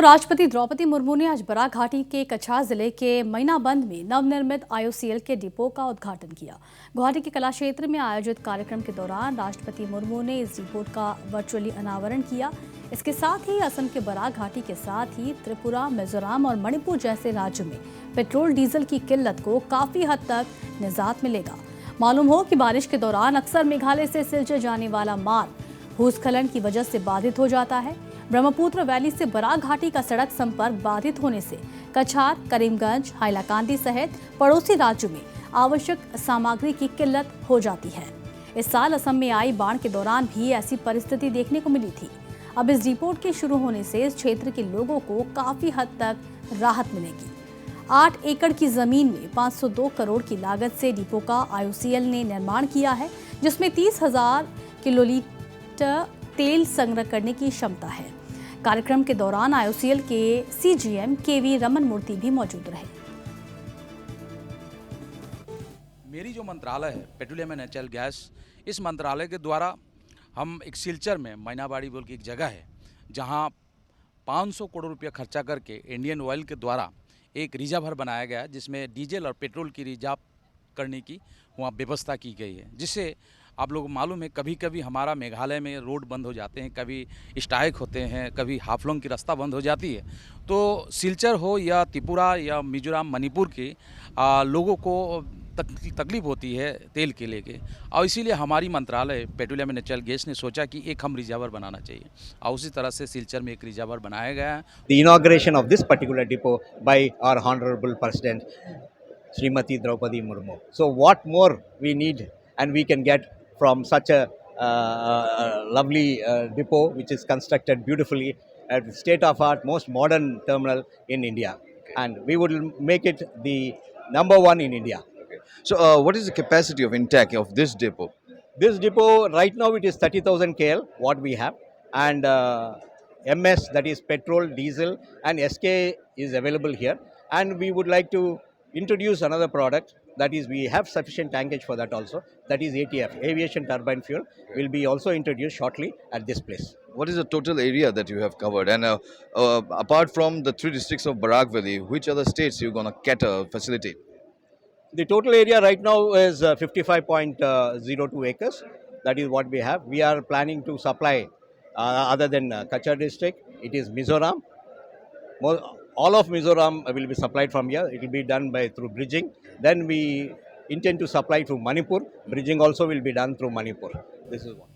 तो राष्ट्रपति द्रौपदी मुर्मू ने आज बराक घाटी के कछार जिले के मईनाबंद में नवनिर्मित आईओसीएल के डिपो का उद्घाटन किया। गुवाहाटी के कला क्षेत्र में आयोजित कार्यक्रम के दौरान राष्ट्रपति मुर्मू ने इस डिपो का वर्चुअली अनावरण किया। इसके साथ ही असम के बराक घाटी के साथ ही त्रिपुरा, मिजोरम और मणिपुर जैसे राज्यों में पेट्रोल डीजल की किल्लत को काफी हद तक निजात मिलेगा। मालूम हो कि बारिश के दौरान अक्सर मेघालय से सिलचर जाने वाला मार्ग भूस्खलन की वजह से बाधित हो जाता है। ब्रह्मपुत्र वैली से बराक घाटी का सड़क संपर्क बाधित होने से कछार, करीमगंज, हाइलाकांदी सहित पड़ोसी राज्यों में आवश्यक सामग्री की किल्लत हो जाती है। इस साल असम में आई बाढ़ के दौरान भी ऐसी परिस्थिति देखने को मिली थी। अब इस डिपो के शुरू होने से इस क्षेत्र के लोगों को काफी हद तक राहत मिलेगी। 8 एकड़ की जमीन में 502 करोड़ की लागत से डिपो का आईओसीएल ने निर्माण किया है, जिसमें 30,000 किलोलीटर तेल संग्रह करने की क्षमता है। कार्यक्रम के दौरान आईओसीएल के सीजीएम केवी रमन मूर्ति भी मौजूद रहे। मेरी जो मंत्रालय है पेट्रोलियम एंड नेचुरल गैस, इस मंत्रालय के द्वारा हम एक सिलचर में मैनाबाड़ी बोल की एक जगह है जहां 500 करोड़ रुपया खर्चा करके इंडियन ऑयल के द्वारा एक रिजर्वर बनाया गया है, जिसमें डीजल और पेट्रोल की रिजर्व करने की वहाँ व्यवस्था की गई है। जिससे आप लोग मालूम है कभी कभी हमारा मेघालय में रोड बंद हो जाते हैं, कभी स्ट्राइक होते हैं, कभी हाफलोंग की रास्ता बंद हो जाती है। तो सिलचर हो या त्रिपुरा या मिजोरम, मणिपुर के लोगों को तकलीफ होती है तेल के लेके, और इसीलिए हमारी मंत्रालय पेट्रोलियम एंड नेचुरल गैस ने सोचा कि एक हम रिजर्वर बनाना चाहिए, और उसी तरह से सिलचर में एक रिजर्वर बनाया गया है। The inauguration of this particular depot by our Honorable President Srimati Draupadi Murmu. So what more we need and we can get from such a lovely depot which is constructed beautifully at state-of-art, most modern terminal in India. And we will make it the #1 in India. So what is the capacity of intake of this depot? This depot right now it is 30,000 KL what we have, and MS, that is petrol, diesel and SK is available here, and we would like to introduce another product, that is we have sufficient tankage for that also, that is ATF, aviation turbine fuel, will be also introduced shortly at this place. What is the total area that you have covered? And apart from the 3 districts of Barack Valley, which other states you're going to cater, facilitate? The total area right now is 55.02 acres. That is what we have. We are planning to supply, other than Kachar district, it is Mizoram. All of Mizoram will be supplied from here. It will be done through bridging. Then we intend to supply to Manipur. Bridging also will be done through Manipur. This is one.